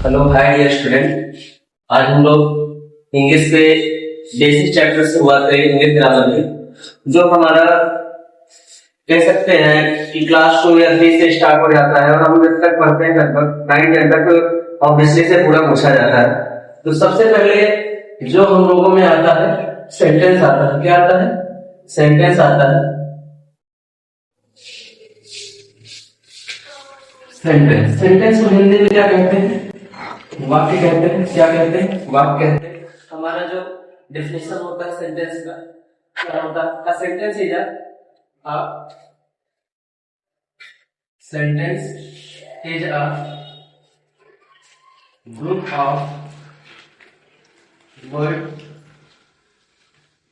Hello hi dear student. आज हम लोग इंग्लिश के बेसिक चैप्टर से शुरुआत करेंगे इंग्लिश ग्रामर में, जो हमारा कह सकते हैं कि क्लास 2 या 3 से स्टार्ट हो जाता है और हम जब तक पढ़ते हैं लगभग 9 10 तक ऑब्वियसली से पूरा पूछा जाता है। तो सबसे पहले जो हम लोगों में आता है सेंटेंस आता है। क्या आता है? सेंटेंस आता है। सेंटेंस सेंटेंस को हिंदी में क्या कहते हैं? वाक्य कहते हैं। क्या कहते हैं? वाक्य कहते हैं। हमारा जो डेफिनेशन होता है सेंटेंस का क्या होता है? A sentence is a group of words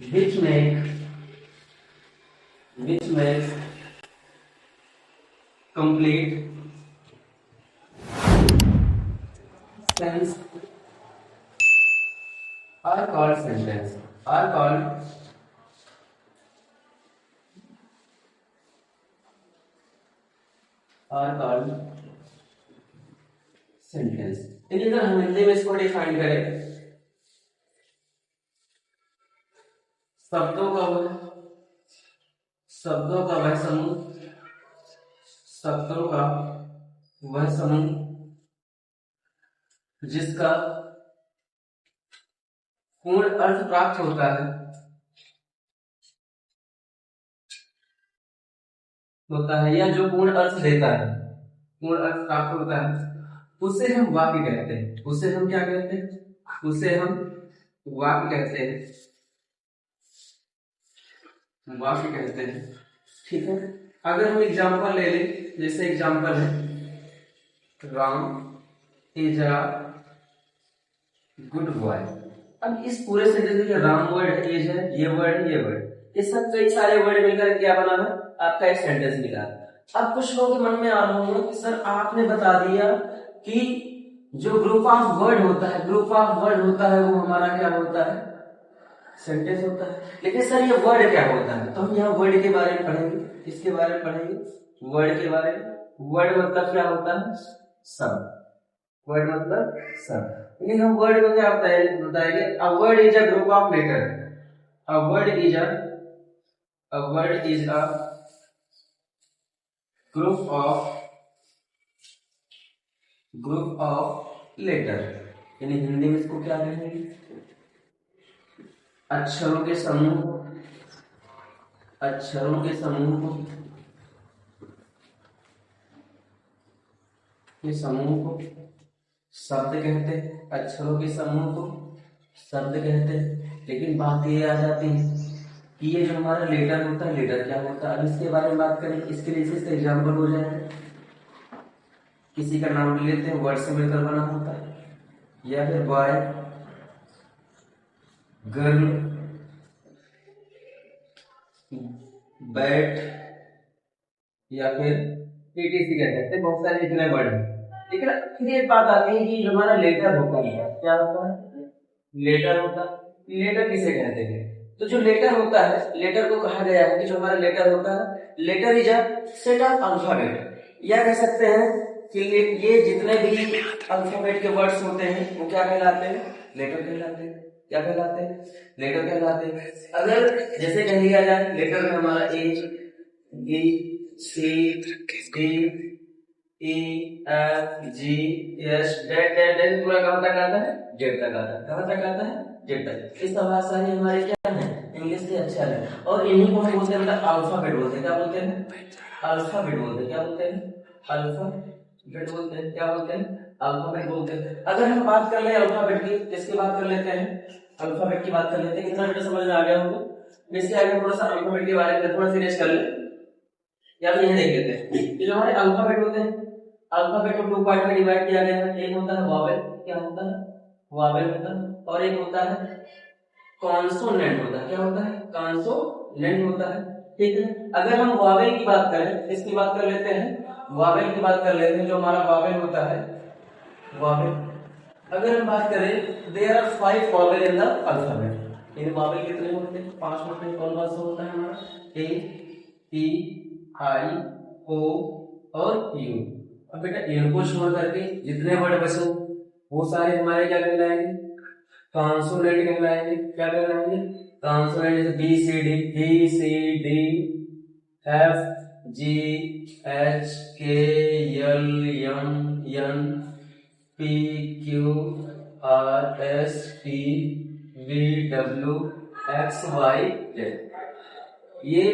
which make complete sense are called sentence. Are called sentence. अगर हम हिंदी में इसको डिफाइन करें, शब्दों का वह समूह, शब्दों का वह समूह जिसका पूर्ण अर्थ प्राप्त होता है या जो पूर्ण अर्थ देता है, पूर्ण अर्थ प्राप्त होता है, उसे हम वाक्य कहते हैं। उसे हम क्या कहते हैं? उसे हम वाक्य कहते हैं। वाक्य कहते हैं। ठीक है। अगर हम एग्जाम्पल ले लें, जैसे एग्जाम्पल है Ram is a good boy. अब इस पूरे सेंटेंस में राम वर्ड इज है, ये वर्ड ये सब कई सारे वर्ड मिलकर क्या बना है? आपका एक सेंटेंस मिला। अब कुछ लोगों के मन में आ रहा होगा कि सर आपने बता दिया कि जो ग्रुप ऑफ वर्ड होता है वो हमारा क्या होता है? सेंटेंस होता है। लेकिन सर ये वर्ड क्या होता है? तो हम यहाँ वर्ड के बारे में पढ़ेंगे। इसके बारे में पढ़ेंगे वर्ड के बारे में। वर्ड मतलब क्या होता है? शब्द। वर्ड मतलब शब्द। लेकिन हम वर्ड में क्या बताएंगे? A word is a group of letter. A word is a group of letter. यानी हिंदी में इसको क्या कहेंगे? अक्षरों के समूह को शब्द कहते हैं। अक्षरों के समूह को शब्द कहते हैं। लेकिन बात ये आ जाती है कि ये जो हमारा लेटर होता है, लेटर क्या होता है? अब इसके बारे में बात करें। इसके लिए इसका एग्जाम्पल हो जाए, किसी का नाम ले लेते हैं, वर्ड से मिलकर बना होता है, या फिर बॉय, गर्ल, बैट, या फिर टीटीसी कह सकते हैं। बहुत सारे इतने वर्ड हैं। लेकिन फिर एक बात आती है कि जो हमारा लेटर होता है, क्या होता है? लेटर होता है। लेटर किसे कहते हैं? तो जो लेटर होता है, लेटर को कहा गया है कि जो हमारा लेटर होता है, letter is a set of alphabet. या कह सकते हैं कि ये जितने भी अल्फाबेट के वर्ड्स होते हैं वो क्या कहलाते हैं? लेटर कहलाते हैं। क्या कहलाते हैं? लेटर कहलाते हैं। अगर जैसे कह लिया जाए लेटर में हमारा ए, बी, सी, डी, ई, एफ, जी, एच, डेट पूरा कहाँ तक आता है? जेड तक आता है। कहाँ तक आता है? जेड तक। इस तरह सारे हमारे क्या है? इंग्लिश के अक्षर है। और इन्हीं को हम बोलते हैं अल्फाबेट बोलते हैं। क्या बोलते हैं? अल्फाबेट बोलते हैं। क्या बोलते हैं? अल्फाबेट बोलते हैं। क्या बोलते हैं? अल्फाबेट बोलते हैं। अगर हम बात कर ले अल्फाबेट की, किसकी बात कर लेते हैं? अल्फाबेट की बात कर लेते हैं। कितना बेटा समझ में आ गया होगा? इससे आगे थोड़ा सा अल्फाबेट के बारे में थोड़ा सीरियस कर ले, या फिर यह देख लेते हैं कि जो हमारे अल्फाबेट होते हैं, अल्फाबेट को 2 पार्ट में डिवाइड किया गया है। एक होता है वॉवेल। क्या होता है? वॉवेल होता है। और एक होता है कॉन्सोनेंट होता है। क्या होता है? कॉन्सोनेंट होता है। ठीक है। अगर हम वॉवेल की बात करें, इसकी बात कर लेते हैं, वॉवेल की बात कर लेते हैं। जो हमारा वॉवेल होता है, वॉवेल, अगर हम बात करें, there are 5 vowel in the alphabet. इन वॉवेल कितने होते हैं? 5 होते हैं। कौन कौन सा होता है हमारा? ए, ई, आई, ओ और यू। अब बेटा इनको छोड़ करके जितने वर्ड बचे वो सारे हमारे क्या कहलाएंगे, कॉन्सोनेंट कहलाएंगे। क्या कहलाएंगे, कॉन्सोनेंट। जैसे B C D F G H K L M N P Q R S T V W X Y Z. ये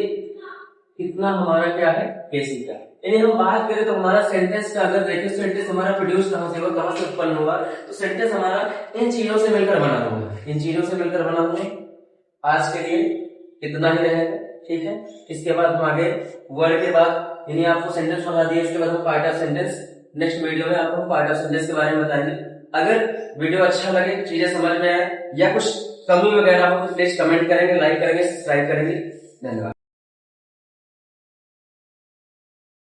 कितना हमारा क्या है, बेसिक का। यदि हम बात करें तो हमारा सेंटेंस का अगर देखें, सेंटेंस हमारा प्रोड्यूस कहां से होगा, कहां से उत्पन्न होगा, तो सेंटेंस हमारा इन चीजों से मिलकर बना होगा, इन चीजों से मिलकर बना होगा। आज के लिए इतना ही रहेगा, ठीक है। इसके बाद हम आगे वर्ड के बाद यानी आपको सेंटेंस बता दिए, इसके बाद हम part of sentence, next video में आपको पार्ट ऑफ सेंटेंस के बारे में बताएंगे। अगर वीडियो अच्छा लगे, चीजें समझ में आए या कुछ कमी वगैरह हो तो प्लीज कमेंट करेंगे, लाइक करेंगे, सब्सक्राइब करेंगे। धन्यवाद।